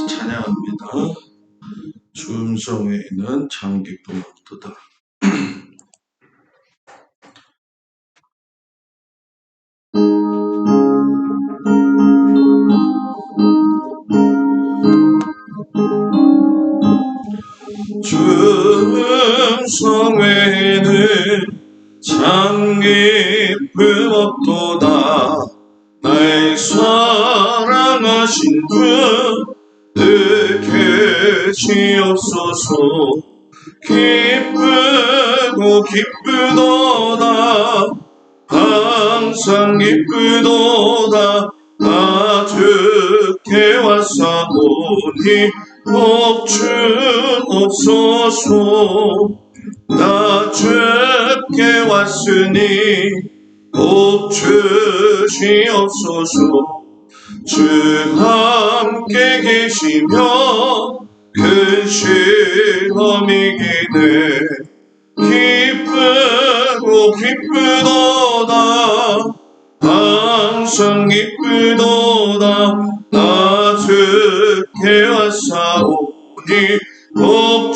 찬양합니다. 주음성에는 참 기쁨 없도다. 주음성에는 참 기쁨 없도다. 날 사랑하신 분 늘 계시옵소서. 기쁘고 기쁘도다. 항상 기쁘도다. 나 주께 왔사오니 복 주옵소서. 나 주께 왔으니 복 주시옵소서. 주 함께 계시며 큰 시험이기네. 기쁘고 기쁘도다. 항상 기쁘도다. 나 주께 왔사오니 복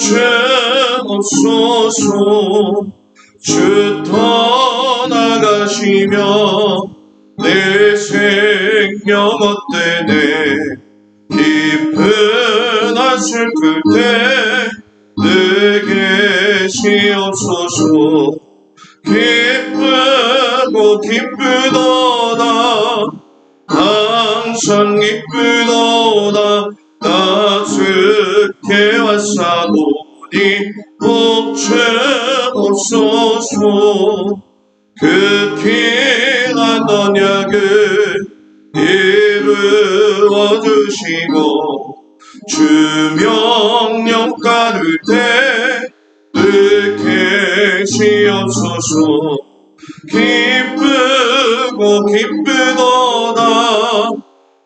주옵소서. 주 떠나가시며 내 생명 헛되네. 기쁘나 슬플 때 늘 계시옵소서. 기쁘고 기쁘도다. 항상 기쁘도다. 나 주께 왔사오니 복 주옵소서. 그 귀한 언약을 이루어 주시고 주 명령 따를 때 늘 계시옵소서. 기쁘고 기쁘도다.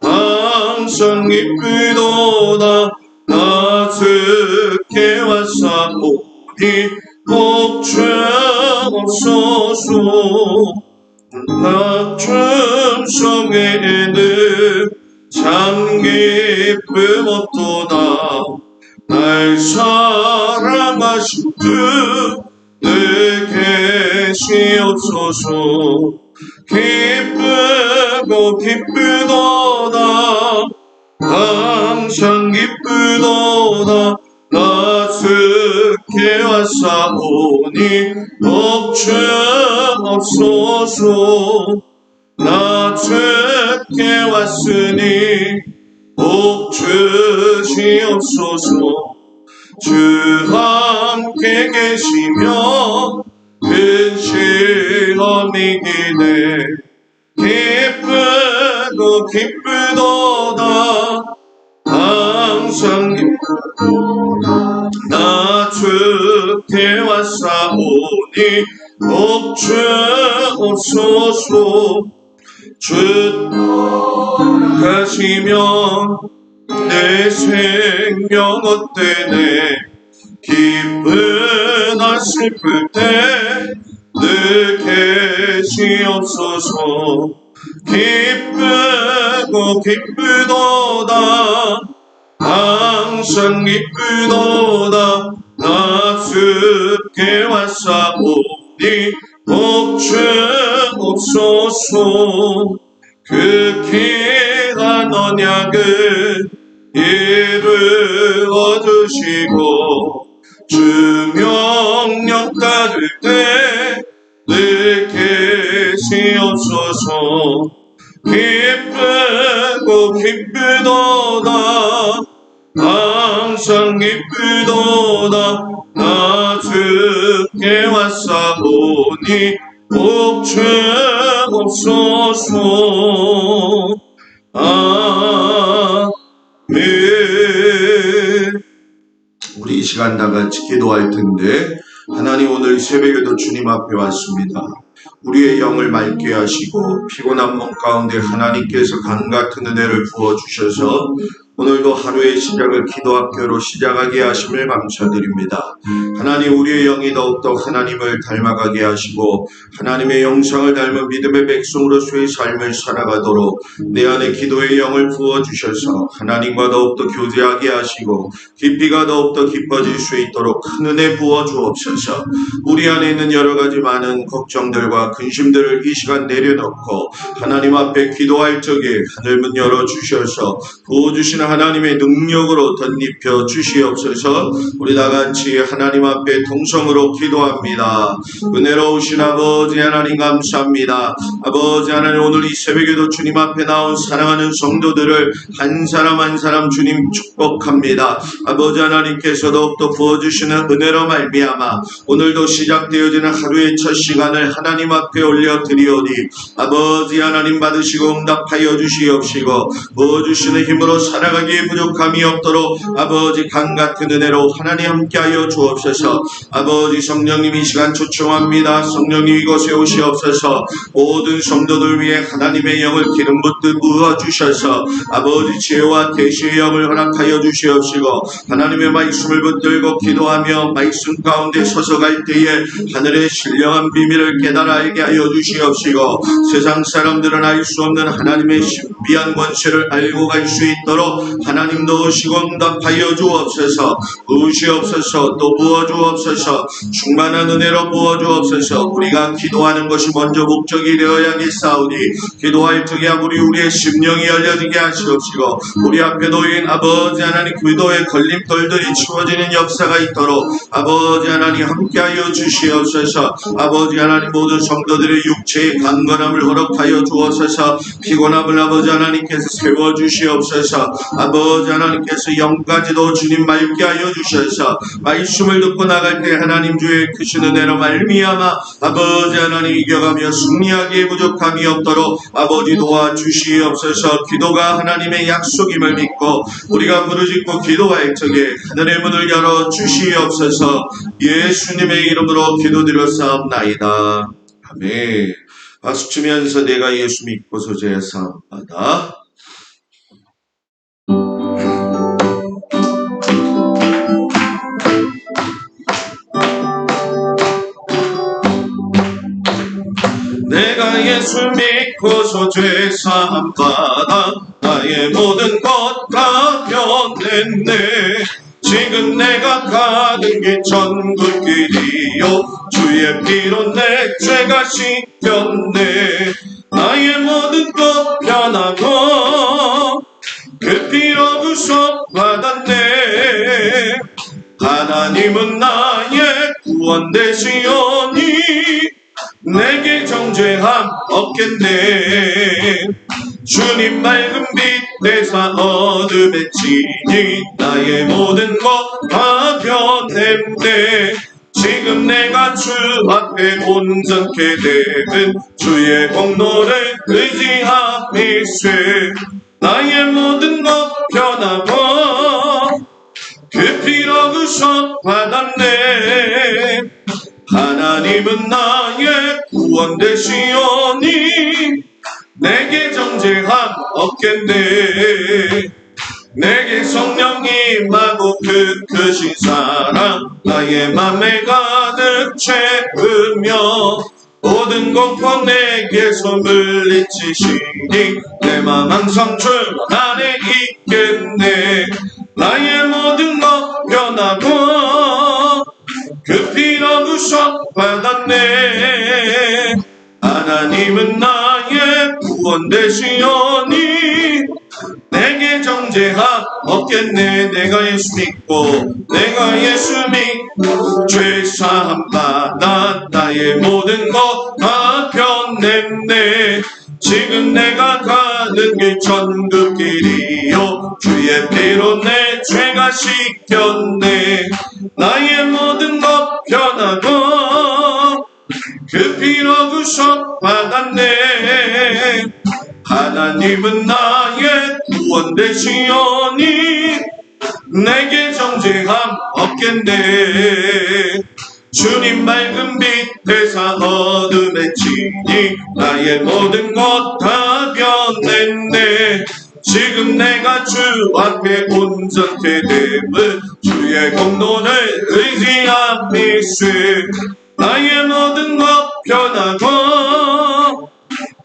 항상 기쁘도다. 나 주께 왔사오니 복 주옵소서. 나 주음성에는 참 기쁨 없도다. 날 사랑하신 주 늘 계시옵소서. 기쁘고 기쁘도다. 항상 기쁘도다. 나 주께 왔사오니 복 주옵소서. 나 주께 왔으니 복 주시옵소서. 주 함께 계시며 큰 시험이기네. 기쁘고 기쁘도다. 항상 기쁘도다. 나 주께 왔사오니 복 주옵소서. 주 떠나가시며 내 생명 헛되네. 기쁘나 슬플 때 늘 계시옵소서. 기쁘고 기쁘도다. 항상 기쁘도다. 나 주께 왔사오니 복 주옵소서. 그 귀한 언약을 이루어 주시고 주 명령 따를 때 늘 계시옵소서. 기쁘고 기쁘도다. 항상 기쁘도다. 나 주께 왔사오니 복 주옵소서. 아멘. 우리 이 시간 다 같이 기도할 텐데 하나님, 오늘 새벽에도 주님 앞에 왔습니다. 우리의 영을 맑게 하시고 피곤한 몸 가운데 하나님께서 강 같은 은혜를 부어주셔서 오늘도 하루의 시작을 기도 학교로 시작하게 하심을 감사드립니다. 하나님, 우리의 영이 더욱더 하나님을 닮아가게 하시고 하나님의 영상을 닮은 믿음의 백성으로서의 삶을 살아가도록 내 안에 기도의 영을 부어주셔서 하나님과 더욱더 교제하게 하시고 깊이가 더욱더 깊어질 수 있도록 큰 은혜 부어주옵소서. 우리 안에 있는 여러 가지 많은 걱정들과 근심들을 이 시간 내려놓고 하나님 앞에 기도할 적에 하늘문 열어주셔서 부어주시는 하나님의 능력으로 덧입혀 주시옵소서. 우리 다같이 하나님 앞에 통성으로 기도합니다. 은혜로우신 아버지 하나님 감사합니다. 아버지 하나님, 오늘 이 새벽에도 주님 앞에 나온 사랑하는 성도들을 한 사람 한 사람 주님 축복합니다. 아버지 하나님께서 더욱더 부어주시는 은혜로 말미암아 오늘도 시작되어지는 하루의 첫 시간을 하나님 앞에 올려드리오니 아버지 하나님 받으시고 응답하여 주시옵시고 부어주시는 힘으로 살아가기에 부족함이 없도록 아버지 강같은 은혜로 하나님 함께하여 주옵소서. 아버지 성령님, 이 시간 초청합니다. 성령님 이곳에 오시옵소서. 모든 성도들 위해 하나님의 영을 기름 붓듯 부어주셔서 아버지 지혜와 계시의 영을 허락하여 주시옵시고 하나님의 말씀을 붙들고 기도하며 말씀 가운데 서서 갈 때에 하늘의 신령한 비밀을 깨달아 알게 하여 주시옵시고 세상 사람들은 알 수 없는 하나님의 신비한 권세를 알고 갈 수 있도록 하나님도 오시고 응답하여 주옵소서. 부으시옵소서. 또 부어주옵소서. 충만한 은혜로 부어주옵소서. 우리가 기도하는 것이 먼저 목적이 되어야겠사오니 기도할 적에 우리의 심령이 열려지게 하시옵시고 우리 앞에 놓인 아버지 하나님 기도의 걸림돌들이 치워지는 역사가 있도록 아버지 하나님 함께하여 주시옵소서. 아버지 하나님, 모든 성도들의 육체의 강건함을 허락하여 주옵소서. 피곤함을 아버지 하나님께서 세워주시옵소서. 아버지 하나님께서 영까지도 주님 맑게 하여 주셔서 말씀을 듣고 나갈 때 하나님 주의 크신 은혜로 말미암아 아버지 하나님 이겨가며 승리하기에 부족함이 없도록 아버지 도와주시옵소서. 기도가 하나님의 약속임을 믿고 우리가 부르짖고 기도할 적에 하늘의 문을 열어 주시옵소서. 예수님의 이름으로 기도드렸사옵나이다. 아멘. 박수 치면서 내가 예수 믿고서 제사함받아. 내가 예수 믿고서 죄사함받아 나의 모든 것 다 변했네. 지금 내가 가는 길 천국길이요 주의 피로 내 죄가 씻겼네. 나의 모든 것 변하고 그 피로 구속받았네. 하나님은 나의 구원 되시오니 내게 정죄함 없겠네. 주님 맑은 빛 내사 어둠에 지니 나의 모든 것 다 변했네. 지금 내가 주 앞에 온전케 되는 주의 공로를 의지함이세. 나의 모든 것 변하고 그 피로 구속받았네. 하나님은 나의 구원 되시오니 내게 정죄함 없겠네. 내게 성령 임하고 그 크신 사랑 나의 맘에 가득 채우며 모든 공포 내게서 물리치시니 내 맘 항상 주 안에 있겠네. 나의 모든 것 변하고 그 피로 구속받았네. 하나님은 나의 구원 되시오니 내게 정죄함 없겠네. 내가 예수 믿고 내가 예수 믿고 죄사함 받아 나의 모든 것 다 변했네. 지금 내가 가는 길 천국길이요 주의 피로 내 죄가 씻겼네. 나의 모든 것 변하고 그 피로 구속받았네. 하나님은 나의 구원 되시오니 내게 정죄함 없겠네. 주님 맑은 빛 되사 어둠에 치니 나의 모든 것 다 변했네. 지금 내가 주 앞에 온전케 됨을 주의 공로를 의지함이세. 나의 모든 것 변하고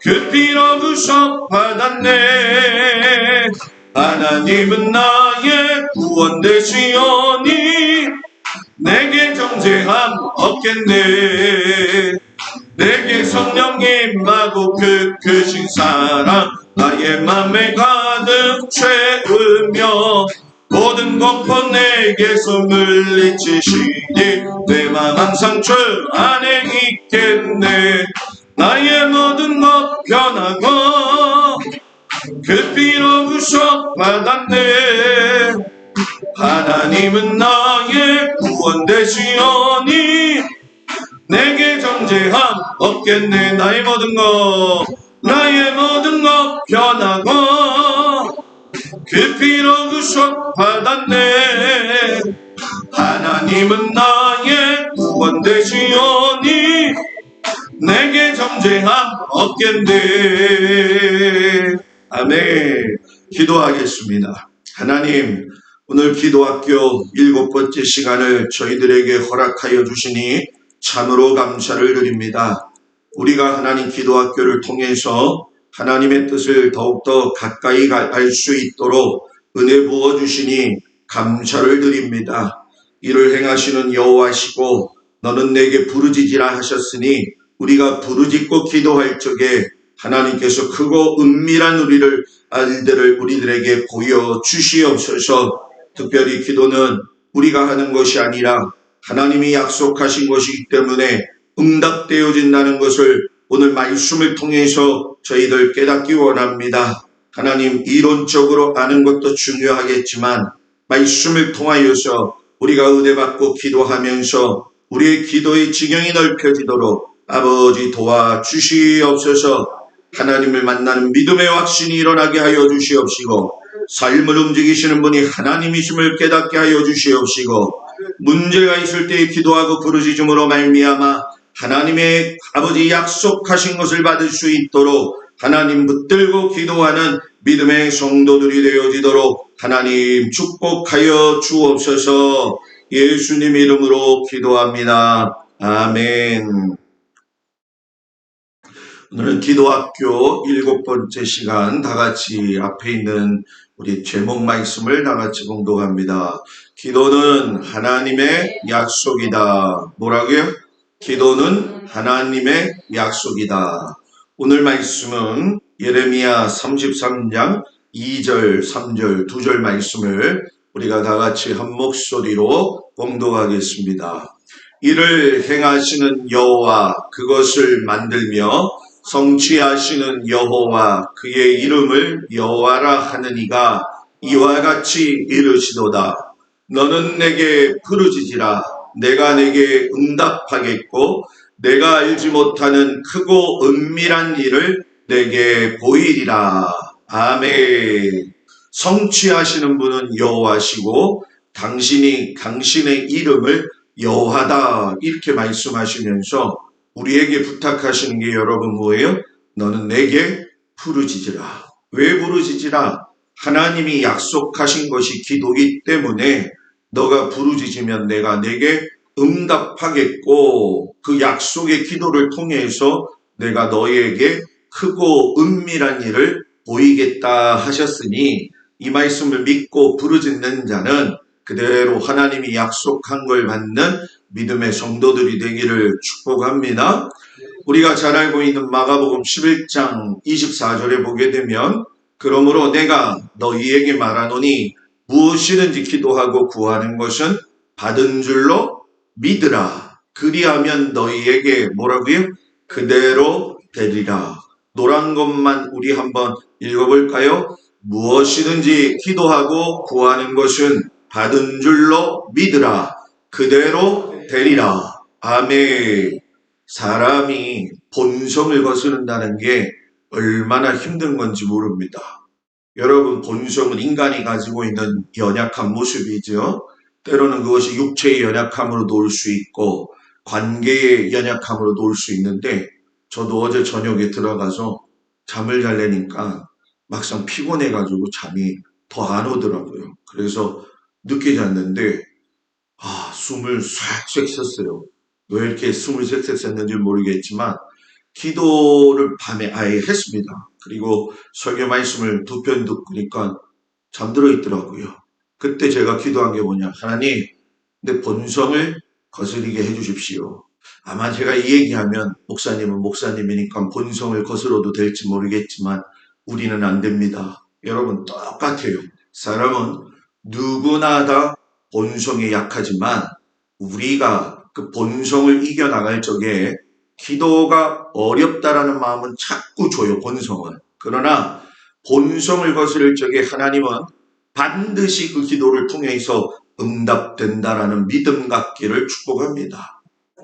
그 피로 구속받았네. 하나님은 나의 구원 되시오니 내게 정죄함 없겠네. 내게 성령 임하고 그 크신 사랑 나의 맘에 가득 채우며 모든 공포 내게서 물리치시니 내 맘 항상 주 안에 있겠네. 나의 모든 것 변하고 그 피로 구속받았네. 하나님은 나의 구원 되시오니 내게 정죄함 없겠네. 나의 모든 것 변하고 그 피로 구속받았네. 하나님은 나의 구원 되시오니 내게 정죄함 없겠네. 아멘. 기도하겠습니다. 하나님, 오늘 기도학교 7번째 시간을 저희들에게 허락하여 주시니 참으로 감사를 드립니다. 우리가 하나님 기도학교를 통해서 하나님의 뜻을 더욱더 가까이 알 수 있도록 은혜 부어주시니 감사를 드립니다. 이를 행하시는 여호와시고 너는 내게 부르짖으라 하셨으니 우리가 부르짖고 기도할 적에 하나님께서 크고 은밀한 일들을 우리들에게 보여주시옵소서. 특별히 기도는 우리가 하는 것이 아니라 하나님이 약속하신 것이기 때문에 응답되어진다는 것을 오늘 말씀을 통해서 저희들 깨닫기 원합니다. 하나님, 이론적으로 아는 것도 중요하겠지만 말씀을 통하여서 우리가 은혜받고 기도하면서 우리의 기도의 지경이 넓혀지도록 아버지 도와주시옵소서. 하나님을 만나는 믿음의 확신이 일어나게 하여 주시옵시고 삶을 움직이시는 분이 하나님이심을 깨닫게 하여 주시옵시고 문제가 있을 때 기도하고 부르짖음으로 말미암아 하나님의 아버지 약속하신 것을 받을 수 있도록 하나님 붙들고 기도하는 믿음의 성도들이 되어지도록 하나님 축복하여 주옵소서. 예수님 이름으로 기도합니다. 아멘. 오늘은 기도학교 7번째 시간 다같이 앞에 있는 우리 제목 말씀을 다같이 공독합니다. 기도는 하나님의 약속이다. 뭐라고요? 기도는 하나님의 약속이다. 오늘 말씀은 예레미야 33장 2절, 3절, 2절 말씀을 우리가 다같이 한 목소리로 공독하겠습니다. 이를 행하시는 여호와 그것을 만들며 성취하시는 여호와 그의 이름을 여호와라 하는 이가 이와 같이 이르시도다. 너는 내게 부르짖으라. 내가 내게 응답하겠고 내가 알지 못하는 크고 은밀한 일을 내게 보이리라. 아멘. 성취하시는 분은 여호와시고 당신의 이름을 여호와다 이렇게 말씀하시면서 우리에게 부탁하시는 게 여러분 뭐예요? 너는 내게 부르짖으라. 왜 부르짖으라? 하나님이 약속하신 것이 기도이기 때문에 너가 부르짖으면 내가 내게 응답하겠고 그 약속의 기도를 통해서 내가 너에게 크고 은밀한 일을 보이겠다 하셨으니 이 말씀을 믿고 부르짖는 자는 그대로 하나님이 약속한 걸 받는 믿음의 성도들이 되기를 축복합니다. 우리가 잘 알고 있는 마가복음 11장 24절에 보게 되면 그러므로 내가 너희에게 말하노니 무엇이든지 기도하고 구하는 것은 받은 줄로 믿으라. 그리하면 너희에게 뭐라고요? 그대로 되리라. 노란 것만 우리 한번 읽어볼까요? 무엇이든지 기도하고 구하는 것은 받은 줄로 믿으라. 그대로 되리라. 아멘. 사람이 본성을 거스른다는 게 얼마나 힘든 건지 모릅니다. 여러분, 본성은 인간이 가지고 있는 연약한 모습이죠. 때로는 그것이 육체의 연약함으로도 올 수 있고 관계의 연약함으로도 올 수 있는데 저도 어제 저녁에 들어가서 잠을 자려니까 막상 피곤해가지고 잠이 더 안 오더라고요. 그래서 늦게 잤는데 숨을 쏵쏵 쉬었어요. 왜 이렇게 숨을 쏵쏵 쉬었는지 모르겠지만 기도를 밤에 아예 했습니다. 그리고 설교 말씀을 두 편 듣니까 잠들어 있더라고요. 그때 제가 기도한 게 뭐냐. 하나님, 내 본성을 거스리게 해주십시오. 아마 제가 이 얘기하면 목사님은 목사님이니까 본성을 거스러도 될지 모르겠지만 우리는 안 됩니다. 여러분 똑같아요. 사람은 누구나 다 본성에 약하지만 우리가 그 본성을 이겨나갈 적에 기도가 어렵다라는 마음은 자꾸 줘요. 본성을. 그러나 본성을 거스를 적에 하나님은 반드시 그 기도를 통해서 응답된다라는 믿음 갖기를 축복합니다.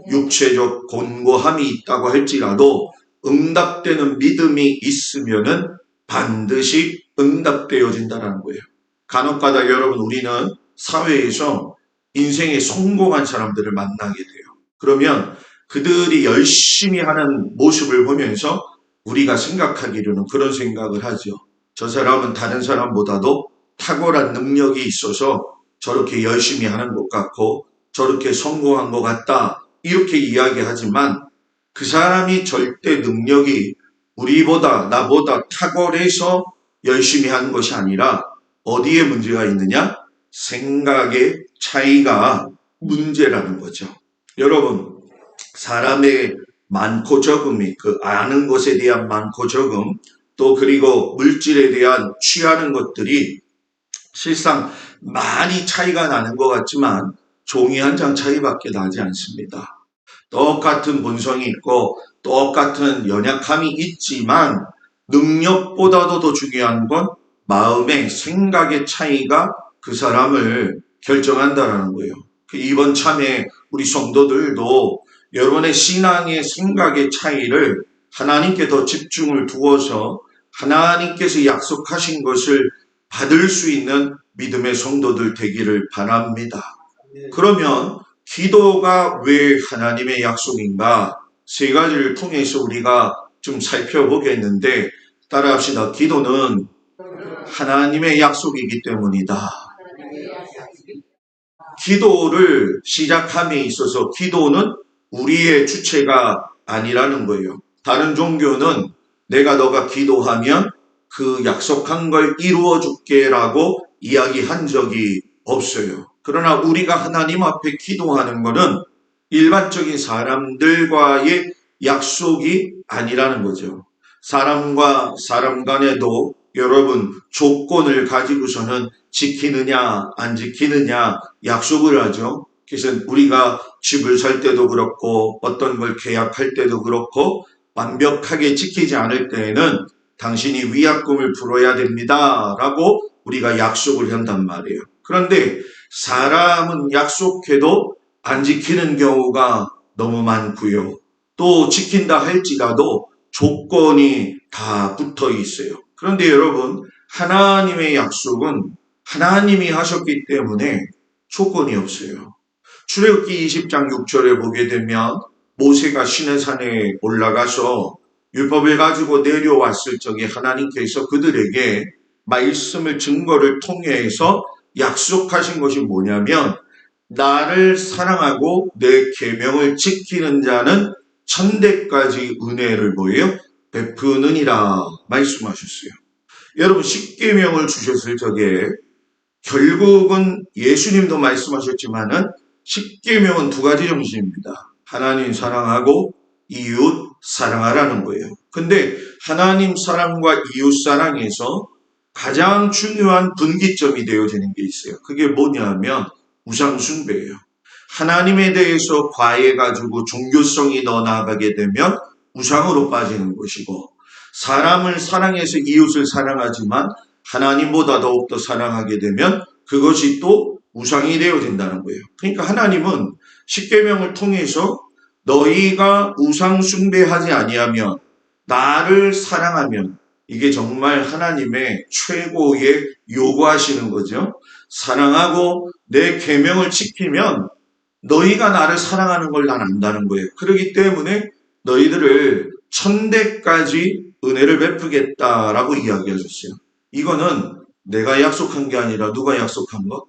육체적 곤고함이 있다고 할지라도 응답되는 믿음이 있으면은 반드시 응답되어진다는 거예요. 간혹가다 여러분 우리는 사회에서 인생에 성공한 사람들을 만나게 돼요. 그러면 그들이 열심히 하는 모습을 보면서 우리가 생각하기로는 그런 생각을 하죠. 저 사람은 다른 사람보다도 탁월한 능력이 있어서 저렇게 열심히 하는 것 같고 저렇게 성공한 것 같다. 이렇게 이야기하지만 그 사람이 절대 능력이 우리보다 나보다 탁월해서 열심히 하는 것이 아니라 어디에 문제가 있느냐? 생각의 차이가 문제라는 거죠. 여러분 사람의 많고 적음이 그 아는 것에 대한 많고 적음 또 그리고 물질에 대한 취하는 것들이 실상 많이 차이가 나는 것 같지만 종이 한 장 차이밖에 나지 않습니다. 똑같은 본성이 있고 똑같은 연약함이 있지만 능력보다도 더 중요한 건 마음의 생각의 차이가 그 사람을 결정한다는 거예요. 이번 참에 우리 성도들도 여러분의 신앙의 생각의 차이를 하나님께 더 집중을 두어서 하나님께서 약속하신 것을 받을 수 있는 믿음의 성도들 되기를 바랍니다. 그러면 기도가 왜 하나님의 약속인가? 세 가지를 통해서 우리가 좀 살펴보겠는데 따라합시다. 기도는 하나님의 약속이기 때문이다. 기도를 시작함에 있어서 기도는 우리의 주체가 아니라는 거예요. 다른 종교는 내가 너가 기도하면 그 약속한 걸 이루어 줄게라고 이야기한 적이 없어요. 그러나 우리가 하나님 앞에 기도하는 것은 일반적인 사람들과의 약속이 아니라는 거죠. 사람과 사람 간에도 여러분 조건을 가지고서는 지키느냐 안 지키느냐 약속을 하죠. 그래서 우리가 집을 살 때도 그렇고 어떤 걸 계약할 때도 그렇고 완벽하게 지키지 않을 때에는 당신이 위약금을 풀어야 됩니다 라고 우리가 약속을 한단 말이에요. 그런데 사람은 약속해도 안 지키는 경우가 너무 많고요. 또 지킨다 할지라도 조건이 다 붙어 있어요. 그런데 여러분 하나님의 약속은 하나님이 하셨기 때문에 조건이 없어요. 출애굽기 20장 6절에 보게 되면 모세가 시내산에 올라가서 율법을 가지고 내려왔을 적에 하나님께서 그들에게 말씀을 증거를 통해서 약속하신 것이 뭐냐면 나를 사랑하고 내 계명을 지키는 자는 천대까지 은혜를 뭐예요? 베푸느니라 말씀하셨어요. 여러분 십계명을 주셨을 적에 결국은 예수님도 말씀하셨지만은 십계명은 두 가지 정신입니다. 하나님 사랑하고 이웃 사랑하라는 거예요. 근데 하나님 사랑과 이웃 사랑에서 가장 중요한 분기점이 되어지는 게 있어요. 그게 뭐냐면 우상 숭배예요. 하나님에 대해서 과해가지고 종교성이 더 나아가게 되면 우상으로 빠지는 것이고 사람을 사랑해서 이웃을 사랑하지만 하나님보다 더욱더 사랑하게 되면 그것이 또 우상이 되어진다는 거예요. 그러니까 하나님은 십계명을 통해서 너희가 우상 숭배하지 아니하면 나를 사랑하면 이게 정말 하나님의 최고의 요구하시는 거죠. 사랑하고 내 계명을 지키면 너희가 나를 사랑하는 걸 난 안다는 거예요. 그렇기 때문에 너희들을 천대까지 은혜를 베푸겠다라고 이야기하셨어요. 이거는 내가 약속한 게 아니라 누가 약속한 것?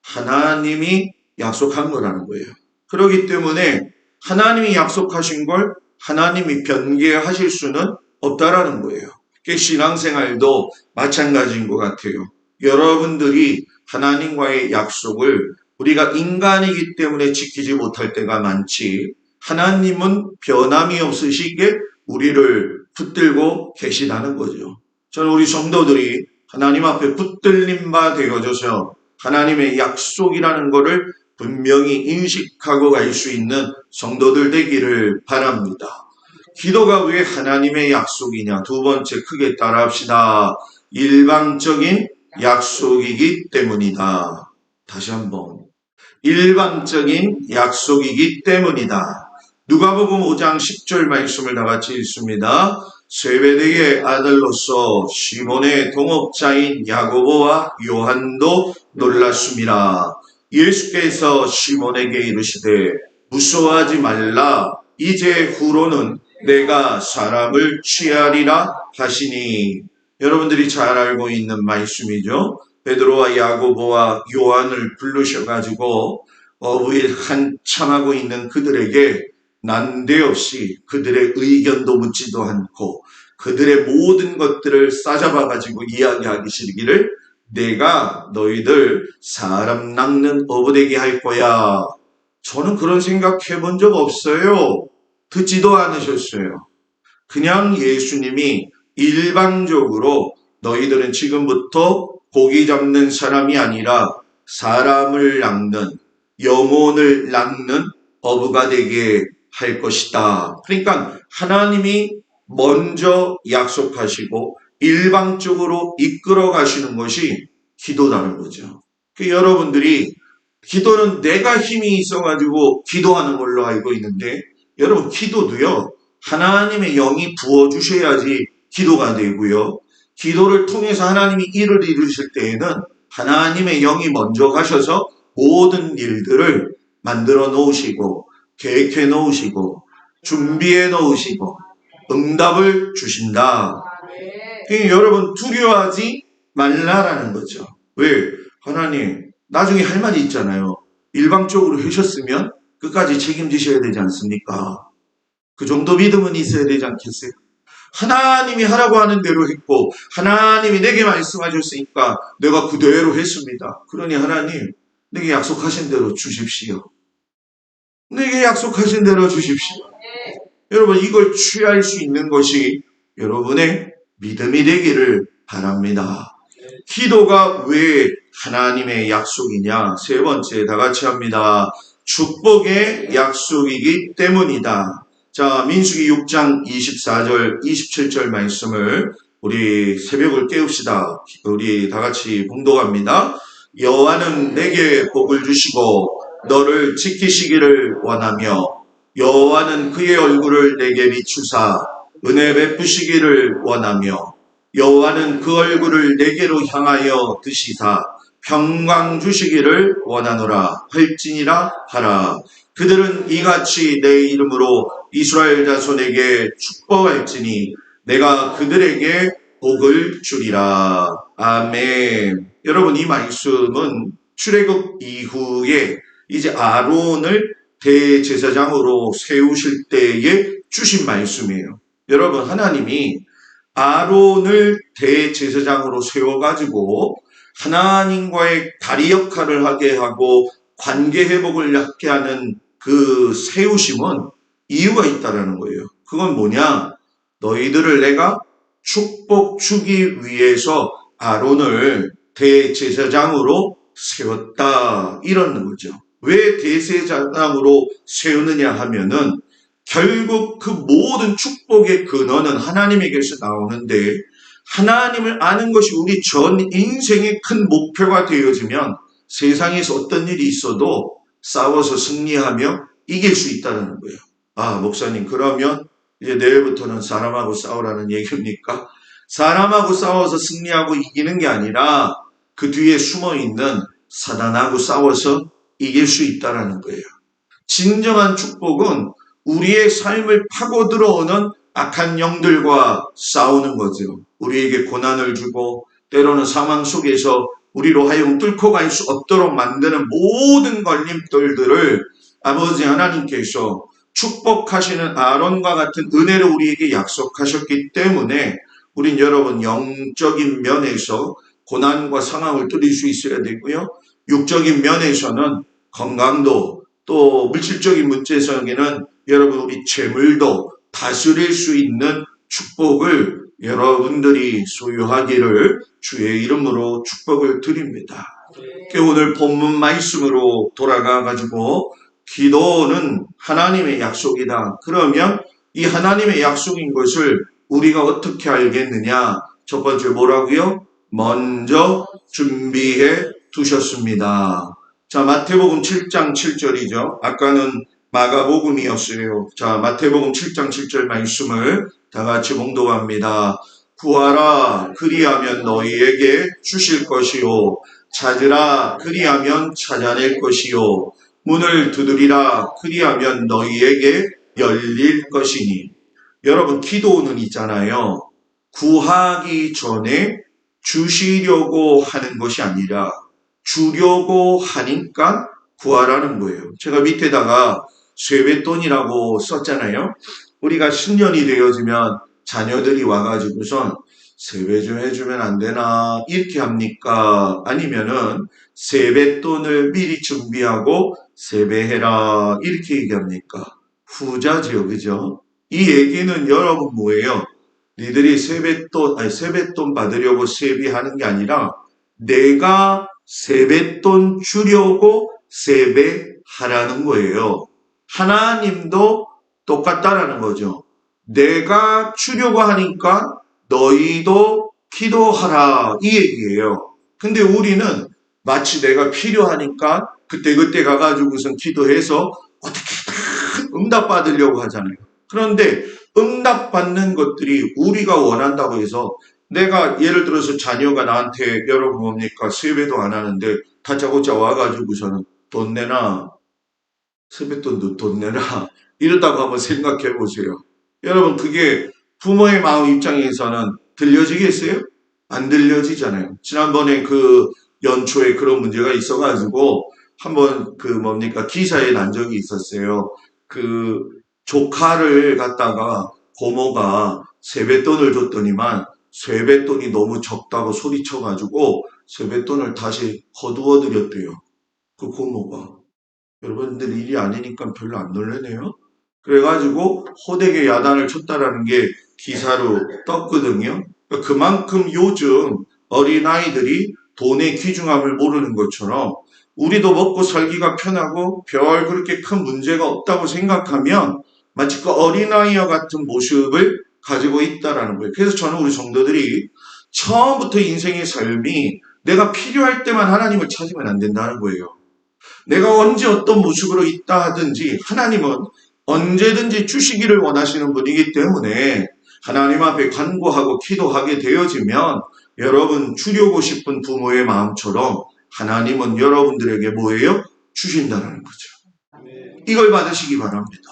하나님이 약속한 거라는 거예요. 그렇기 때문에 하나님이 약속하신 걸 하나님이 변개하실 수는 없다라는 거예요. 신앙생활도 마찬가지인 것 같아요. 여러분들이 하나님과의 약속을 우리가 인간이기 때문에 지키지 못할 때가 많지, 하나님은 변함이 없으시게 우리를 붙들고 계시다는 거죠. 저는 우리 성도들이 하나님 앞에 붙들림 바 되어져서 하나님의 약속이라는 것을 분명히 인식하고 갈 수 있는 성도들 되기를 바랍니다. 기도가 왜 하나님의 약속이냐? 두 번째 크게 따라합시다. 일방적인 약속이기 때문이다. 다시 한번. 일방적인 약속이기 때문이다. 누가복음 5장 10절 말씀을 다 같이 읽습니다. 세베대의 아들로서 시몬의 동업자인 야고보와 요한도 놀랐습니다. 예수께서 시몬에게 이르시되 무서워하지 말라. 이제 후로는 내가 사람을 취하리라 하시니. 여러분들이 잘 알고 있는 말씀이죠. 베드로와 야고보와 요한을 부르셔가지고 어부일 한참 하고 있는 그들에게 난데없이 그들의 의견도 묻지도 않고 그들의 모든 것들을 싸잡아가지고 이야기하기 싫기를 내가 너희들 사람 낚는 어부되게 할 거야. 저는 그런 생각 해본 적 없어요. 듣지도 않으셨어요. 그냥 예수님이 일방적으로 너희들은 지금부터 고기 잡는 사람이 아니라 사람을 낚는, 영혼을 낚는 어부가 되게 할 것이다. 그러니까 하나님이 먼저 약속하시고 일방적으로 이끌어 가시는 것이 기도라는 거죠. 여러분들이 기도는 내가 힘이 있어가지고 기도하는 걸로 알고 있는데, 여러분 기도도요, 하나님의 영이 부어주셔야지 기도가 되고요. 기도를 통해서 하나님이 일을 이루실 때에는 하나님의 영이 먼저 가셔서 모든 일들을 만들어 놓으시고 계획해 놓으시고 준비해 놓으시고 응답을 주신다. 여러분 두려워하지 말라라는 거죠. 왜? 하나님 나중에 할 말이 있잖아요. 일방적으로 하셨으면 끝까지 책임지셔야 되지 않습니까? 그 정도 믿음은 있어야 되지 않겠어요? 하나님이 하라고 하는 대로 했고 하나님이 내게 말씀하셨으니까 내가 그대로 했습니다. 그러니 하나님 내게 약속하신 대로 주십시오. 내게 약속하신 대로 주십시오. 여러분 이걸 취할 수 있는 것이 여러분의 믿음이 되기를 바랍니다. 기도가 왜 하나님의 약속이냐? 세 번째 다 같이 합니다. 축복의 약속이기 때문이다. 자, 민수기 6장 24절 27절 말씀을 우리 새벽을 깨웁시다. 우리 다 같이 봉독합니다. 여호와는 내게 복을 주시고 너를 지키시기를 원하며 여호와는 그의 얼굴을 내게 비추사 은혜 베푸시기를 원하며 여호와는 그 얼굴을 내게로 향하여 드시사 평강 주시기를 원하노라 할지니라 하라. 그들은 이같이 내 이름으로 이스라엘 자손에게 축복할지니 내가 그들에게 복을 주리라. 아멘. 여러분 이 말씀은 출애굽 이후에 이제 아론을 대제사장으로 세우실 때에 주신 말씀이에요. 여러분 하나님이 아론을 대제사장으로 세워가지고 하나님과의 다리 역할을 하게 하고 관계 회복을 하게 하는 그 세우심은 이유가 있다라는 거예요. 그건 뭐냐? 너희들을 내가 축복 주기 위해서 아론을 대제사장으로 세웠다. 이러는 거죠. 왜 대제사장으로 세우느냐 하면은 결국 그 모든 축복의 근원은 하나님에게서 나오는데 하나님을 아는 것이 우리 전 인생의 큰 목표가 되어지면 세상에서 어떤 일이 있어도 싸워서 승리하며 이길 수 있다는 거예요. 아, 목사님 그러면 이제 내일부터는 사람하고 싸우라는 얘기입니까? 사람하고 싸워서 승리하고 이기는 게 아니라 그 뒤에 숨어있는 사단하고 싸워서 이길 수 있다는 거예요. 진정한 축복은 우리의 삶을 파고 들어오는 악한 영들과 싸우는 거죠. 우리에게 고난을 주고 때로는 사망 속에서 우리로 하여금 뚫고 갈 수 없도록 만드는 모든 걸림돌들을 아버지 하나님께서 축복하시는 아론과 같은 은혜를 우리에게 약속하셨기 때문에 우린 여러분 영적인 면에서 고난과 상황을 뚫을 수 있어야 되고요. 육적인 면에서는 건강도 또 물질적인 문제에서는 여러분 우리 재물도 다스릴 수 있는 축복을 여러분들이 소유하기를 주의 이름으로 축복을 드립니다. 오늘 본문 말씀으로 돌아가 가지고 기도는 하나님의 약속이다. 그러면 이 하나님의 약속인 것을 우리가 어떻게 알겠느냐? 첫 번째 뭐라고요? 먼저 준비해 두셨습니다. 자, 마태복음 7장 7절이죠. 아까는 마가복음이었어요. 자, 마태복음 7장 7절 말씀을 다 같이 봉독합니다. 구하라 그리하면 너희에게 주실 것이요 찾으라 그리하면 찾아낼 것이요 문을 두드리라 그리하면 너희에게 열릴 것이니. 여러분 기도는 있잖아요. 구하기 전에 주시려고 하는 것이 아니라 주려고 하니까 구하라는 거예요. 제가 밑에다가 세뱃돈이라고 썼잖아요. 우리가 신년이 되어지면 자녀들이 와가지고선 세배 좀 해주면 안 되나 이렇게 합니까? 아니면은 세뱃돈을 미리 준비하고 세배해라 이렇게 얘기합니까? 후자지요, 그죠? 이 얘기는 여러분 뭐예요? 니들이 세뱃돈 받으려고 세배하는 게 아니라 내가 세뱃돈 주려고 세배하라는 거예요. 하나님도 똑같다라는 거죠. 내가 주려고 하니까 너희도 기도하라 이 얘기예요. 근데 우리는 마치 내가 필요하니까 그때 가가지고선 기도해서 어떻게든 응답받으려고 하잖아요. 그런데 응답받는 것들이 우리가 원한다고 해서 내가 예를 들어서 자녀가 나한테 여러분 뭡니까? 세배도 안 하는데 다짜고짜 와가지고서는 돈 내놔. 세뱃돈도 돈 내놔. 이렇다고 한번 생각해 보세요. 여러분 그게 부모의 마음 입장에서는 들려지겠어요? 안 들려지잖아요. 지난번에 그 연초에 그런 문제가 있어가지고 한번 그 뭡니까? 기사에 난 적이 있었어요. 그 조카를 갖다가 고모가 세뱃돈을 줬더니만 세뱃돈이 너무 적다고 소리쳐가지고 세뱃돈을 다시 거두어 드렸대요. 그 고모가. 여러분들 일이 아니니까 별로 안 놀라네요. 그래가지고 호되게 야단을 쳤다라는 게 기사로 떴거든요. 그만큼 요즘 어린아이들이 돈의 귀중함을 모르는 것처럼 우리도 먹고 살기가 편하고 별 그렇게 큰 문제가 없다고 생각하면 마치 그 어린아이와 같은 모습을 가지고 있다라는 거예요. 그래서 저는 우리 성도들이 처음부터 인생의 삶이 내가 필요할 때만 하나님을 찾으면 안 된다는 거예요. 내가 언제 어떤 모습으로 있다 하든지 하나님은 언제든지 주시기를 원하시는 분이기 때문에 하나님 앞에 간구하고 기도하게 되어지면 여러분 주려고 싶은 부모의 마음처럼 하나님은 여러분들에게 뭐예요? 주신다는 거죠. 이걸 받으시기 바랍니다.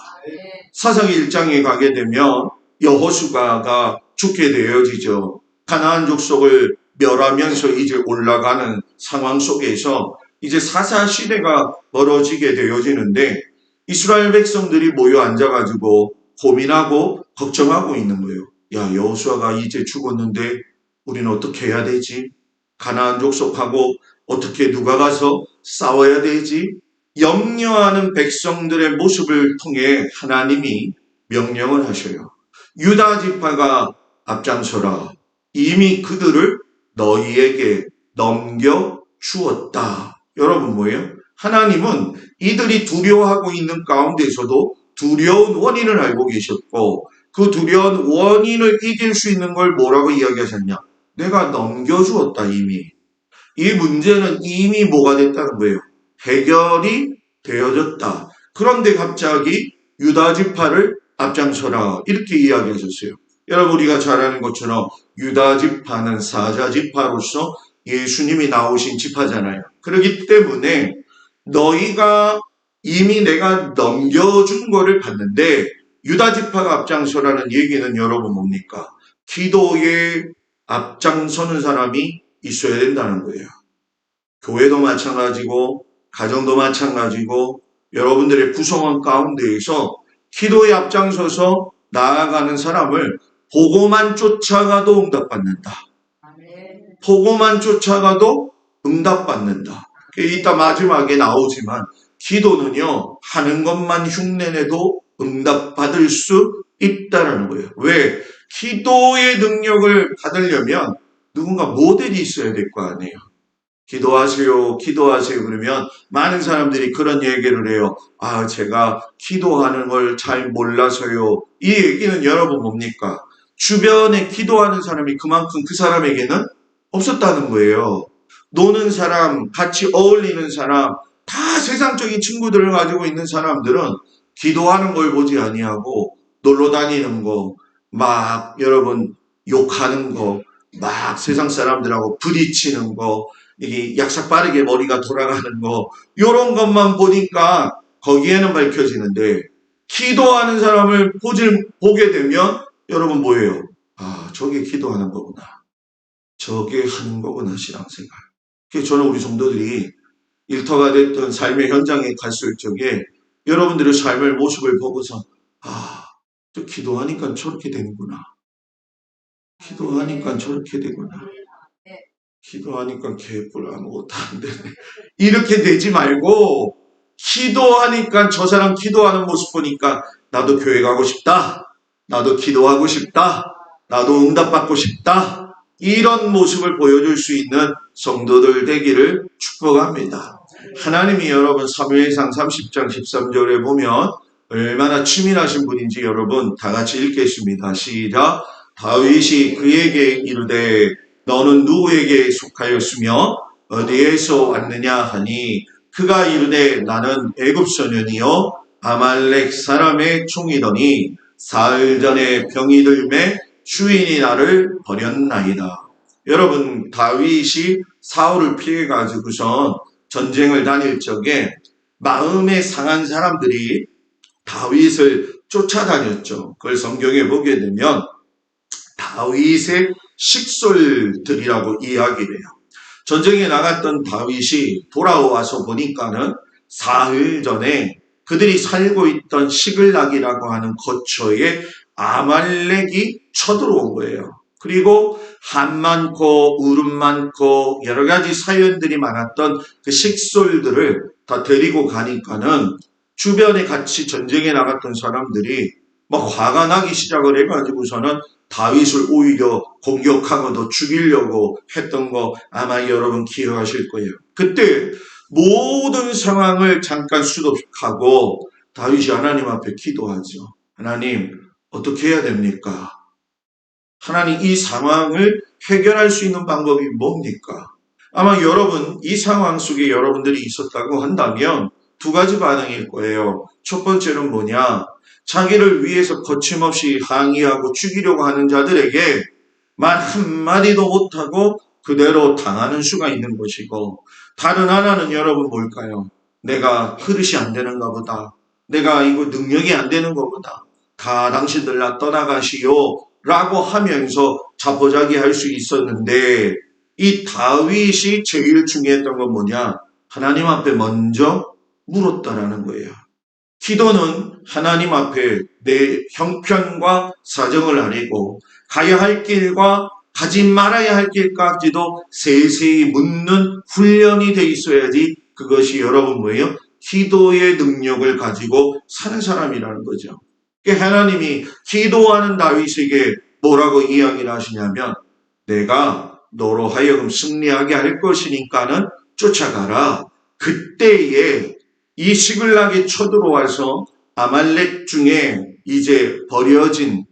사사기 1장에 가게 되면 여호수아가 죽게 되어지죠. 가나안 족속을 멸하면서 이제 올라가는 상황 속에서 이제 사사 시대가 벌어지게 되어지는데 이스라엘 백성들이 모여 앉아가지고 고민하고 걱정하고 있는 거예요. 야, 여호수아가 이제 죽었는데 우리는 어떻게 해야 되지? 가나안 족속하고 어떻게 누가 가서 싸워야 되지? 염려하는 백성들의 모습을 통해 하나님이 명령을 하셔요. 유다 지파가 앞장서라. 이미 그들을 너희에게 넘겨 주었다. 여러분 뭐예요? 하나님은 이들이 두려워하고 있는 가운데서도 두려운 원인을 알고 계셨고 그 두려운 원인을 이길 수 있는 걸 뭐라고 이야기하셨냐? 내가 넘겨주었다 이미. 이 문제는 이미 뭐가 됐다는 거예요? 해결이 되어졌다. 그런데 갑자기 유다 지파를 앞장서라 이렇게 이야기하셨어요. 여러분 우리가 잘 아는 것처럼 유다 지파는 사자 지파로서 예수님이 나오신 지파잖아요. 그렇기 때문에 너희가 이미 내가 넘겨준 거를 봤는데 유다 지파가 앞장서라는 얘기는 여러분 뭡니까? 기도에 앞장서는 사람이 있어야 된다는 거예요. 교회도 마찬가지고 가정도 마찬가지고 여러분들의 구성원 가운데에서 기도에 앞장서서 나아가는 사람을 보고만 쫓아가도 응답받는다. 보고만 쫓아가도 응답받는다. 이따 마지막에 나오지만 기도는요, 하는 것만 흉내내도 응답받을 수 있다는 거예요. 왜? 기도의 능력을 받으려면 누군가 모델이 있어야 될 거 아니에요. 기도하세요, 기도하세요. 그러면 많은 사람들이 그런 얘기를 해요. 아, 제가 기도하는 걸 잘 몰라서요. 이 얘기는 여러분 뭡니까? 주변에 기도하는 사람이 그만큼 그 사람에게는 없었다는 거예요. 노는 사람, 같이 어울리는 사람, 다 세상적인 친구들을 가지고 있는 사람들은 기도하는 걸 보지 아니하고 놀러 다니는 거, 막 여러분 욕하는 거, 막 세상 사람들하고 부딪히는 거, 이게 약삭 빠르게 머리가 돌아가는 거, 요런 것만 보니까 거기에는 밝혀지는데, 기도하는 사람을 보게 되면 여러분 뭐예요? 아, 저게 기도하는 거구나. 저게 하는 거구나, 신앙생활. 그래서 저는 우리 성도들이 일터가 됐던 삶의 현장에 갔을 적에 여러분들의 삶의 모습을 보고서 아, 저 기도하니까 저렇게 되는구나. 기도하니까 저렇게 되구나. 기도하니까 개뿔 아무것도 안 되네. 이렇게 되지 말고 기도하니까 저 사람 기도하는 모습 보니까 나도 교회 가고 싶다. 나도 기도하고 싶다. 나도 응답받고 싶다. 이런 모습을 보여줄 수 있는 성도들 되기를 축복합니다. 하나님이 여러분 사무엘상 30장 13절에 보면 얼마나 치밀하신 분인지 여러분 다 같이 읽겠습니다. 시작. 다윗이 그에게 이르되 너는 누구에게 속하였으며 어디에서 왔느냐 하니 그가 이르되 나는 애굽 소년이요 아말렉 사람의 종이더니 사흘 전에 병이 들매 주인이 나를 버렸나이다. 여러분 다윗이 사울을 피해 가지고선 전쟁을 다닐 적에 마음에 상한 사람들이 다윗을 쫓아다녔죠. 그걸 성경에 보게 되면 다윗의 식솔들이라고 이야기를 해요. 전쟁에 나갔던 다윗이 돌아와서 보니까는 사흘 전에 그들이 살고 있던 시글락이라고 하는 거처에 아말렉이 쳐들어온 거예요. 그리고 한 많고 울음 많고 여러 가지 사연들이 많았던 그 식솔들을 다 데리고 가니까는 주변에 같이 전쟁에 나갔던 사람들이 막 화가 나기 시작을 해가지고서는 다윗을 오히려 공격하고도 죽이려고 했던 거 아마 여러분 기억하실 거예요. 그때 모든 상황을 잠깐 수독하고 다윗이 하나님 앞에 기도하죠. 하나님 어떻게 해야 됩니까? 하나님 이 상황을 해결할 수 있는 방법이 뭡니까? 아마 여러분 이 상황 속에 여러분들이 있었다고 한다면 두 가지 반응일 거예요. 첫 번째는 뭐냐? 자기를 위해서 거침없이 항의하고 죽이려고 하는 자들에게 말 한마디도 못하고 그대로 당하는 수가 있는 것이고 다른 하나는 여러분 뭘까요? 내가 그릇이 안 되는가 보다. 내가 이거 능력이 안 되는 것보다. 다 당신들 나 떠나가시오 라고 하면서 자포자기할 수 있었는데 이 다윗이 제일 중요했던 건 뭐냐? 하나님 앞에 먼저 물었다라는 거예요. 기도는 하나님 앞에 내 형편과 사정을 아니고 가야 할 길과 가지 말아야 할 길까지도 세세히 묻는 훈련이 돼 있어야지 그것이 여러분 뭐예요? 기도의 능력을 가지고 사는 사람이라는 거죠. 하나님이 기도하는 다윗에게 뭐라고 이야기를 하시냐면 내가 너로 하여금 승리하게 할 것이니까는 쫓아가라. 그때에 이 시글락이 쳐들어와서 아말렉 중에 이제 버려진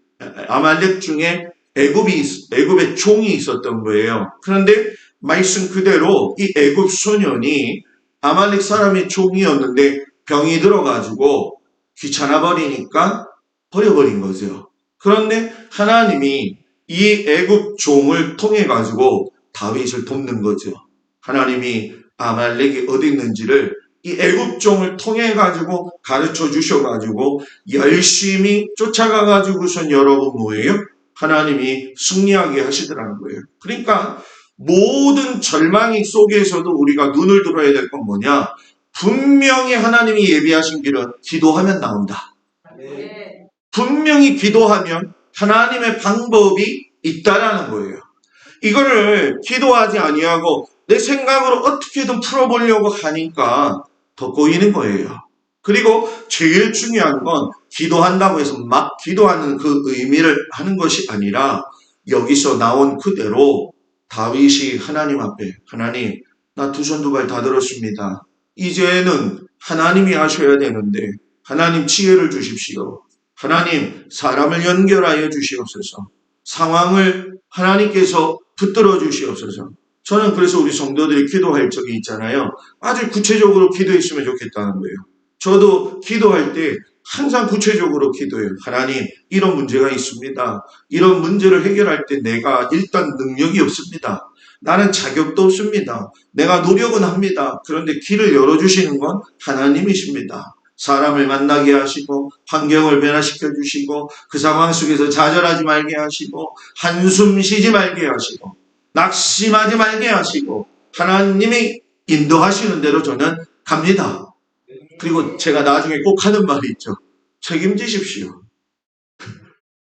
아말렉 중에 애굽의 종이 있었던 거예요. 그런데 말씀 그대로 이 애굽 소년이 아말렉 사람의 종이었는데 병이 들어가지고 귀찮아 버리니까 버려버린 거죠. 그런데 하나님이 이 애굽 종을 통해 가지고 다윗을 돕는 거죠. 하나님이 아말렉이 어디 있는지를 이 애굽종을 통해 가지고 가르쳐 주셔 가지고 열심히 쫓아가 가지고선 여러분 뭐예요? 하나님이 승리하게 하시더라는 거예요. 그러니까 모든 절망이 속에서도 우리가 눈을 들어야 될 건 뭐냐? 분명히 하나님이 예비하신 길은 기도하면 나온다. 분명히 기도하면 하나님의 방법이 있다라는 거예요. 이거를 기도하지 아니하고 내 생각으로 어떻게든 풀어보려고 하니까 더 꼬이는 거예요. 그리고 제일 중요한 건 기도한다고 해서 막 기도하는 그 의미를 하는 것이 아니라 여기서 나온 그대로 다윗이 하나님 앞에 하나님 나 두 손 두 발 다 들었습니다. 이제는 하나님이 하셔야 되는데 하나님 지혜를 주십시오. 하나님 사람을 연결하여 주시옵소서. 상황을 하나님께서 붙들어 주시옵소서. 저는 그래서 우리 성도들이 기도할 적이 있잖아요. 아주 구체적으로 기도했으면 좋겠다는 거예요. 저도 기도할 때 항상 구체적으로 기도해요. 하나님 이런 문제가 있습니다. 이런 문제를 해결할 때 내가 일단 능력이 없습니다. 나는 자격도 없습니다. 내가 노력은 합니다. 그런데 길을 열어주시는 건 하나님이십니다. 사람을 만나게 하시고 환경을 변화시켜 주시고 그 상황 속에서 좌절하지 말게 하시고 한숨 쉬지 말게 하시고 낙심하지 말게 하시고 하나님이 인도하시는 대로 저는 갑니다. 그리고 제가 나중에 꼭 하는 말이 있죠. 책임지십시오.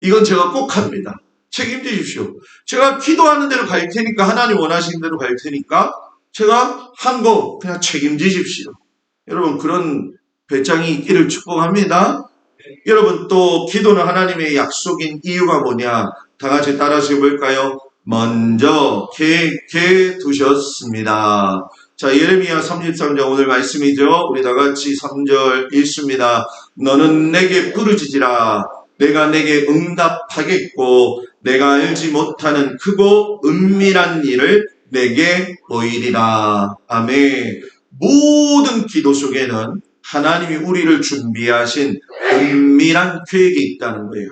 이건 제가 꼭 합니다. 책임지십시오. 제가 기도하는 대로 갈 테니까 하나님 원하시는 대로 갈 테니까 제가 한 거 그냥 책임지십시오. 여러분 그런 배짱이 있기를 축복합니다. 여러분 또 기도는 하나님의 약속인 이유가 뭐냐? 다 같이 따라서 해볼까요? 먼저 계획해 두셨습니다. 자, 예레미야 33장 오늘 말씀이죠. 우리 다 같이 3절 읽습니다. 너는 내게 부르짖으라. 내가 내게 응답하겠고 내가 알지 못하는 크고 은밀한 일을 내게 보이리라. 아멘. 모든 기도 속에는 하나님이 우리를 준비하신 은밀한 계획이 있다는 거예요.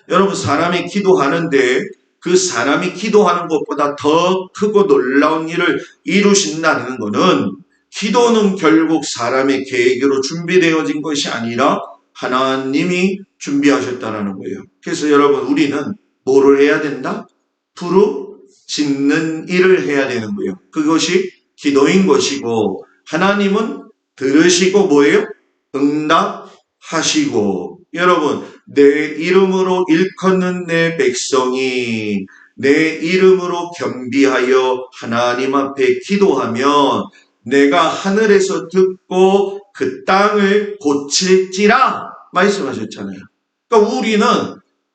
여러분 사람이 기도하는데 그 사람이 기도하는 것보다 더 크고 놀라운 일을 이루신다는 것은 기도는 결국 사람의 계획으로 준비되어진 것이 아니라 하나님이 준비하셨다는 거예요. 그래서 여러분 우리는 뭐를 해야 된다? 부르짖는 일을 해야 되는 거예요. 그것이 기도인 것이고 하나님은 들으시고 뭐예요? 응답하시고 여러분 내 이름으로 일컫는 내 백성이 내 이름으로 겸비하여 하나님 앞에 기도하면 내가 하늘에서 듣고 그 땅을 고칠지라 말씀하셨잖아요. 그러니까 우리는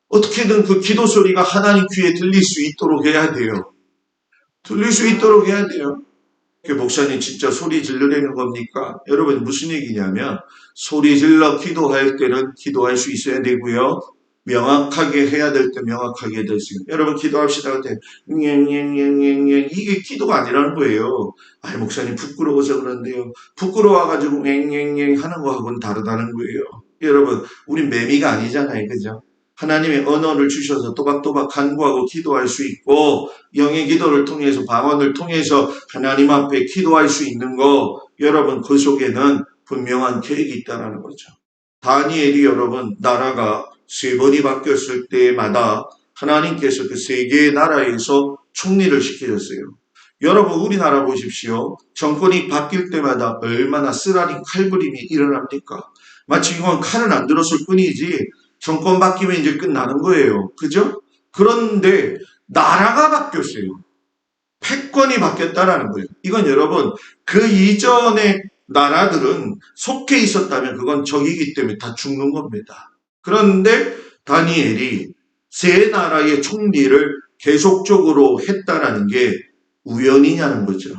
어떻게든 그 기도 소리가 하나님 귀에 들릴 수 있도록 해야 돼요. 들릴 수 있도록 해야 돼요. 목사님 진짜 소리 질러내는 겁니까? 여러분 무슨 얘기냐면 소리 질러 기도할 때는 기도할 수 있어야 되고요. 명확하게 해야 될 때 명확하게 해야 되어요. 여러분 기도합시다. 그때 이게 기도가 아니라는 거예요. 아이 목사님 부끄러워서 그런데요. 부끄러워가지고 하는 거하고는 다르다는 거예요. 여러분 우린 매미가 아니잖아요. 그죠? 하나님의 언어를 주셔서 또박또박 간구하고 기도할 수 있고 영의 기도를 통해서 방언을 통해서 하나님 앞에 기도할 수 있는 거 여러분 그 속에는 분명한 계획이 있다는 거죠. 다니엘이 여러분 나라가 3번이 바뀌었을 때마다 하나님께서 그 3개의 나라에서 총리를 시키셨어요. 여러분 우리나라 보십시오. 정권이 바뀔 때마다 얼마나 쓰라린 칼부림이 일어납니까? 마치 이건 칼은 안 들었을 뿐이지 정권 바뀌면 이제 끝나는 거예요. 그죠? 그런데 나라가 바뀌었어요. 패권이 바뀌었다라는 거예요. 이건 여러분 그 이전의 나라들은 속해 있었다면 그건 적이기 때문에 다 죽는 겁니다. 그런데 다니엘이 3나라의 총리를 계속적으로 했다라는 게 우연이냐는 거죠.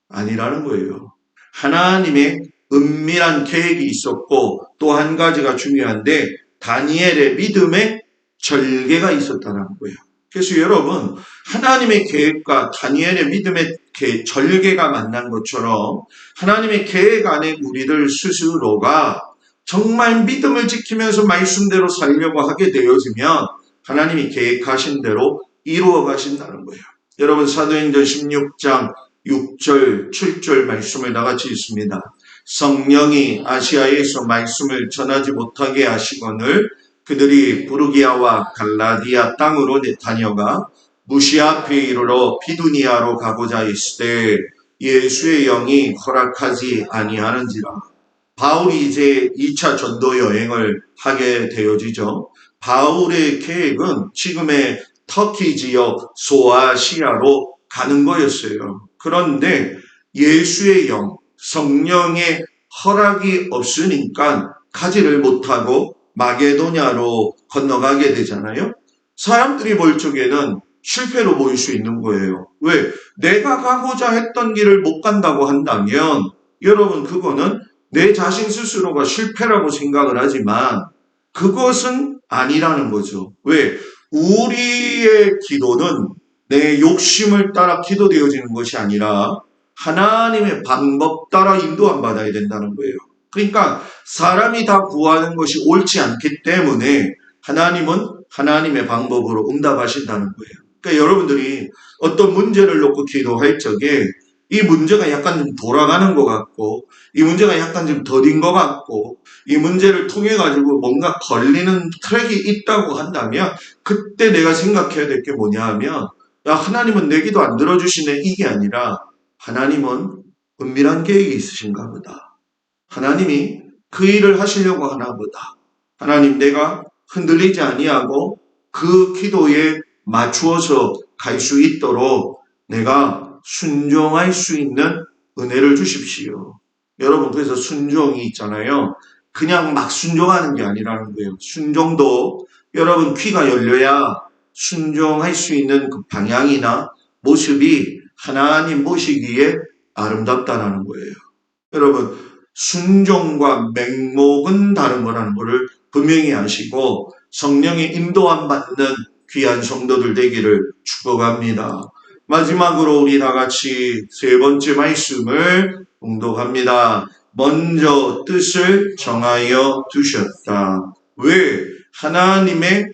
아니라는 거예요. 하나님의 은밀한 계획이 있었고 또 한 가지가 중요한데 다니엘의 믿음의 절개가 있었다는 거예요. 그래서 여러분 하나님의 계획과 다니엘의 믿음의 절개가 만난 것처럼 하나님의 계획 안에 우리들 스스로가 정말 믿음을 지키면서 말씀대로 살려고 하게 되어지면 하나님이 계획하신 대로 이루어 가신다는 거예요. 여러분 사도행전 16장 6절 7절 말씀을 나같이 읽습니다. 성령이 아시아에서 말씀을 전하지 못하게 하시거늘 그들이 부르기아와 갈라디아 땅으로 다녀가 무시아 앞에 이르러 비두니아로 가고자 했을 때 예수의 영이 허락하지 아니하는지라. 바울이 이제 2차 전도 여행을 하게 되어지죠. 바울의 계획은 지금의 터키 지역 소아시아로 가는 거였어요. 그런데 예수의 영, 성령의 허락이 없으니까 가지를 못하고 마게도냐로 건너가게 되잖아요. 사람들이 볼 적에는 실패로 보일 수 있는 거예요. 왜? 내가 가고자 했던 길을 못 간다고 한다면 여러분 그거는 내 자신 스스로가 실패라고 생각을 하지만 그것은 아니라는 거죠. 왜? 우리의 기도는 내 욕심을 따라 기도되어지는 것이 아니라 하나님의 방법 따라 인도함 받아야 된다는 거예요. 그러니까 사람이 다 구하는 것이 옳지 않기 때문에 하나님은 하나님의 방법으로 응답하신다는 거예요. 그러니까 여러분들이 어떤 문제를 놓고 기도할 적에 이 문제가 약간 좀 돌아가는 것 같고 이 문제가 약간 좀 더딘 것 같고 이 문제를 통해 가지고 뭔가 걸리는 트랙이 있다고 한다면 그때 내가 생각해야 될 게 뭐냐 하면 야 하나님은 내 기도 안 들어주시네 이게 아니라 하나님은 은밀한 계획이 있으신가 보다. 하나님이 그 일을 하시려고 하나 보다. 하나님 내가 흔들리지 아니하고 그 기도에 맞추어서 갈 수 있도록 내가 순종할 수 있는 은혜를 주십시오. 여러분 그래서 순종이 있잖아요. 그냥 막 순종하는 게 아니라는 거예요. 순종도 여러분 귀가 열려야 순종할 수 있는 그 방향이나 모습이 하나님 보시기에 아름답다라는 거예요. 여러분 순종과 맹목은 다른 거라는 것을 분명히 아시고 성령의 인도함 받는 귀한 성도들 되기를 축복합니다. 마지막으로 우리 다 같이 세 번째 말씀을 봉독합니다. 먼저 뜻을 정하여 두셨다. 왜? 하나님의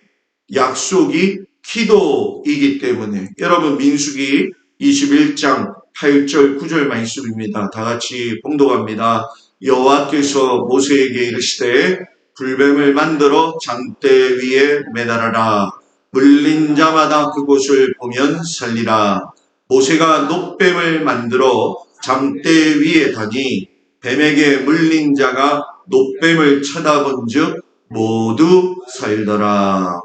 약속이 기도이기 때문에. 여러분 민수기 21장 8절 9절 말씀입니다. 다 같이 봉독합니다. 여호와께서 모세에게 이르시되 불뱀을 만들어 장대 위에 매달아라. 물린 자마다 그곳을 보면 살리라. 모세가 놋뱀을 만들어 장대 위에 다니 뱀에게 물린 자가 놋뱀을 쳐다본 즉 모두 살더라.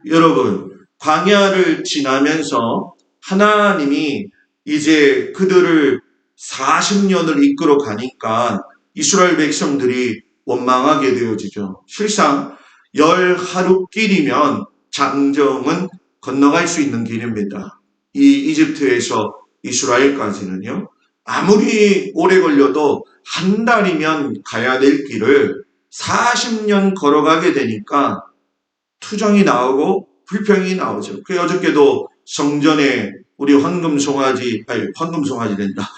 여러분 광야를 지나면서 하나님이 이제 그들을 40년을 이끌어 가니까 이스라엘 백성들이 원망하게 되어지죠. 실상 10하루길이면 장정은 건너갈 수 있는 길입니다. 이 이집트에서 이스라엘까지는요. 아무리 오래 걸려도 한 달이면 가야 될 길을 40년 걸어가게 되니까 투정이 나오고 불평이 나오죠. 그 어저께도 성전에 우리 황금송아지 된다.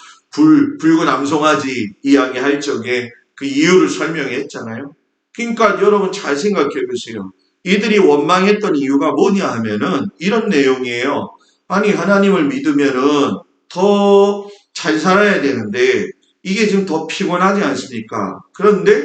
붉은 암송아지 이야기할 적에 그 이유를 설명했잖아요. 그러니까 여러분 잘 생각해 보세요. 이들이 원망했던 이유가 뭐냐 하면은 이런 내용이에요. 아니 하나님을 믿으면은 더 잘 살아야 되는데 이게 지금 더 피곤하지 않습니까? 그런데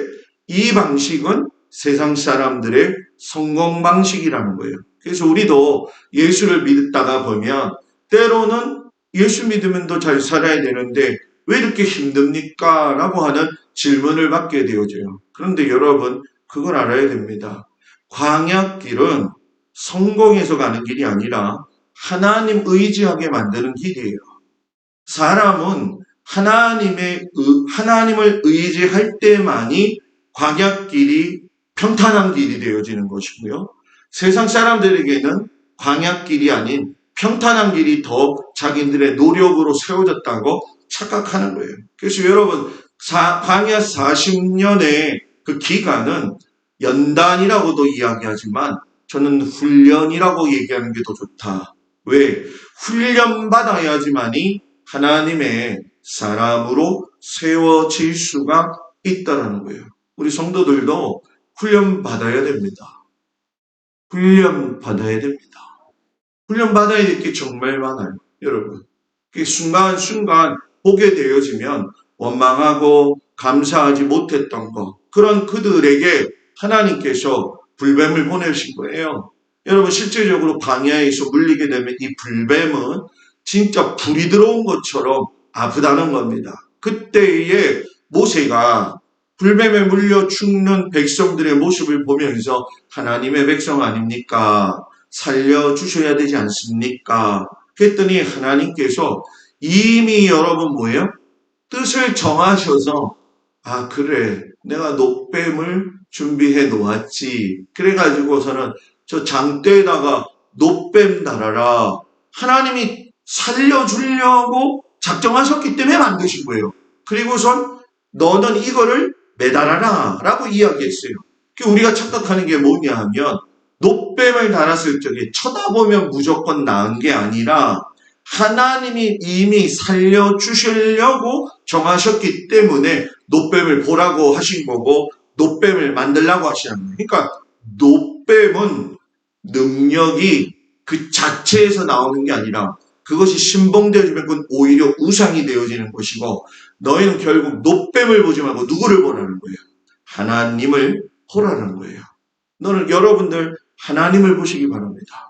이 방식은 세상 사람들의 성공 방식이라는 거예요. 그래서 우리도 예수를 믿다가 보면 때로는 예수 믿으면 더 잘 살아야 되는데 왜 이렇게 힘듭니까? 라고 하는 질문을 받게 되어져요. 그런데 여러분 그걸 알아야 됩니다. 광야길은 성공해서 가는 길이 아니라 하나님 의지하게 만드는 길이에요. 사람은 하나님을 의지할 때만이 광야길이 평탄한 길이 되어지는 것이고요. 세상 사람들에게는 광야길이 아닌 평탄한 길이 더 자기들의 노력으로 세워졌다고 착각하는 거예요. 그래서 여러분 광야 40년의 그 기간은 연단이라고도 이야기하지만 저는 훈련이라고 얘기하는 게 더 좋다. 왜? 훈련받아야지만이 하나님의 사람으로 세워질 수가 있다는 거예요. 우리 성도들도 훈련받아야 됩니다. 훈련받아야 됩니다. 훈련받아야 될 게 정말 많아요. 여러분. 순간순간 보게 되어지면 원망하고 감사하지 못했던 것, 그런 그들에게 하나님께서 불뱀을 보내신 거예요. 여러분, 실제적으로 광야에서 물리게 되면 이 불뱀은 진짜 불이 들어온 것처럼 아프다는 겁니다. 그때에 모세가 불뱀에 물려 죽는 백성들의 모습을 보면서 하나님의 백성 아닙니까? 살려주셔야 되지 않습니까? 그랬더니 하나님께서 이미 여러분 뭐예요? 뜻을 정하셔서 그래, 내가 놋뱀을 준비해 놓았지. 그래가지고서는 저 장대에다가 놋뱀 달아라. 하나님이 살려주려고 작정하셨기 때문에 만드신 거예요. 그리고선 너는 이거를 매달아라 라고 이야기했어요. 우리가 착각하는 게 뭐냐 하면 놋뱀을 달았을 적에 쳐다보면 무조건 나은 게 아니라 하나님이 이미 살려주시려고 정하셨기 때문에 놋뱀을 보라고 하신 거고 놋뱀을 만들라고 하시는 거예요. 그러니까 놋뱀은 능력이 그 자체에서 나오는 게 아니라 그것이 신봉되어지면 그건 오히려 우상이 되어지는 것이고 너희는 결국 놋뱀을 보지 말고 누구를 보라는 거예요? 하나님을 보라는 거예요. 여러분들 하나님을 보시기 바랍니다.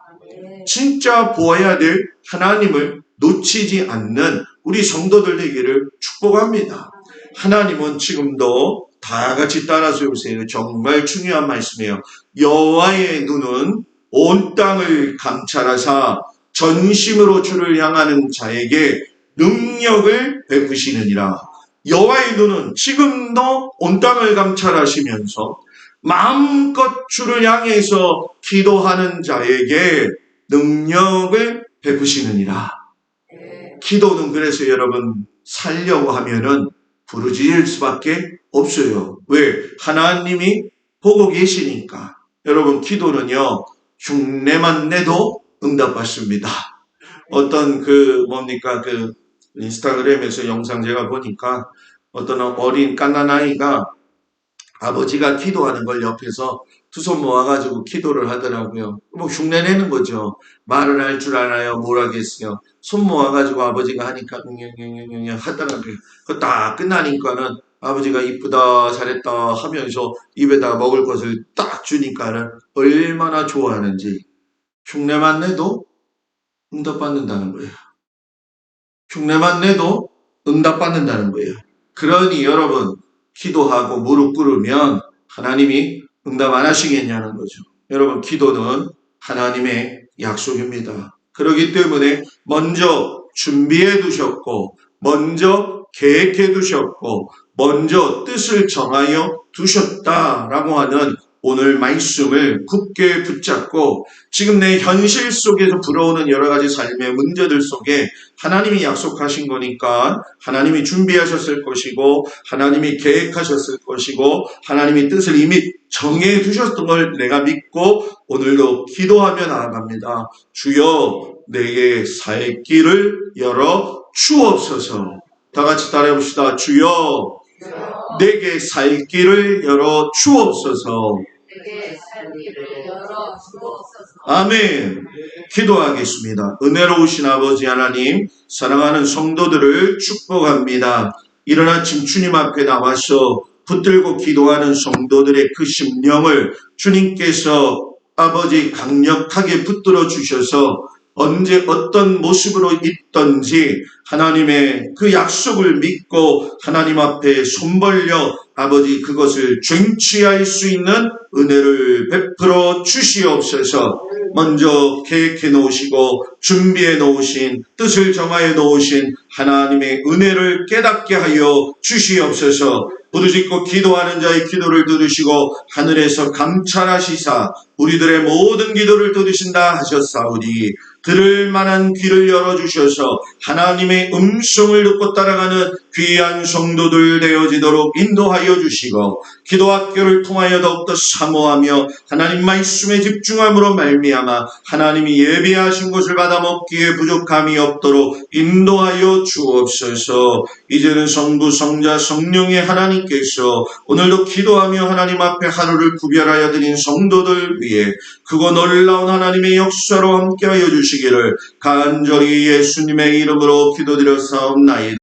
진짜 보아야 될 하나님을 놓치지 않는 우리 성도들 되기를 축복합니다. 하나님은 지금도 다 같이 따라서 보세요. 정말 중요한 말씀이에요. 여호와의 눈은 온 땅을 감찰하사 전심으로 주를 향하는 자에게 능력을 베푸시느니라. 여호와의 눈은 지금도 온 땅을 감찰하시면서 마음껏 주를 향해서 기도하는 자에게 능력을 베푸시느니라. 기도는 그래서 여러분 살려고 하면은 부르짖을 수밖에 없어요. 왜? 하나님이 보고 계시니까. 여러분 기도는요 흉내만 내도 응답받습니다. 어떤 인스타그램에서 영상 제가 보니까 어떤 어린 갓난아이가 아버지가 기도하는 걸 옆에서 두 손 모아가지고 기도를 하더라고요. 흉내내는 거죠. 말을 할 줄 알아요. 뭘 하겠어요. 손 모아가지고 아버지가 하니까 하더라고요. 그거 딱 끝나니까는 아버지가 이쁘다 잘했다 하면서 입에다 먹을 것을 딱 주니까는 얼마나 좋아하는지. 흉내만 내도 응답받는다는 거예요. 흉내만 내도 응답받는다는 거예요. 그러니 여러분 기도하고 무릎 꿇으면 하나님이 응답 안 하시겠냐는 거죠. 여러분 기도는 하나님의 약속입니다. 그렇기 때문에 먼저 준비해 두셨고 먼저 계획해 두셨고 먼저 뜻을 정하여 두셨다라고 하는 오늘 말씀을 굳게 붙잡고 지금 내 현실 속에서 불어오는 여러 가지 삶의 문제들 속에 하나님이 약속하신 거니까 하나님이 준비하셨을 것이고 하나님이 계획하셨을 것이고 하나님이 뜻을 이미 정해 두셨던 걸 내가 믿고 오늘도 기도하며 나아갑니다. 주여 내게 살 길을 열어 주옵소서. 다 같이 따라해 봅시다. 주여 내게 살 길을 열어 주옵소서. 아멘. 기도하겠습니다. 은혜로우신 아버지 하나님, 사랑하는 성도들을 축복합니다. 이른 아침 주님 앞에 나와서 붙들고 기도하는 성도들의 그 심령을 주님께서 아버지 강력하게 붙들어 주셔서 언제 어떤 모습으로 있든지 하나님의 그 약속을 믿고 하나님 앞에 손 벌려 아버지 그것을 쟁취할 수 있는 은혜를 베풀어 주시옵소서. 먼저 계획해 놓으시고 준비해 놓으신 뜻을 정하여 놓으신 하나님의 은혜를 깨닫게 하여 주시옵소서. 부르짖고 기도하는 자의 기도를 들으시고 하늘에서 감찰하시사 우리들의 모든 기도를 들으신다 하셨사오니 들을 만한 귀를 열어주셔서 하나님의 음성을 듣고 따라가는 귀한 성도들 되어지도록 인도하여 주시고 기도학교를 통하여 더욱더 사모하며 하나님 말씀에 집중함으로 말미암아 하나님이 예비하신 것을 받아 먹기에 부족함이 없도록 인도하여 주옵소서. 이제는 성부 성자 성령의 하나님께서 오늘도 기도하며 하나님 앞에 하루를 구별하여 드린 성도들 위해 그거 놀라운 하나님의 역사로 함께하여 주시기를 간절히 예수님의 이름으로 기도드렸사옵나이다.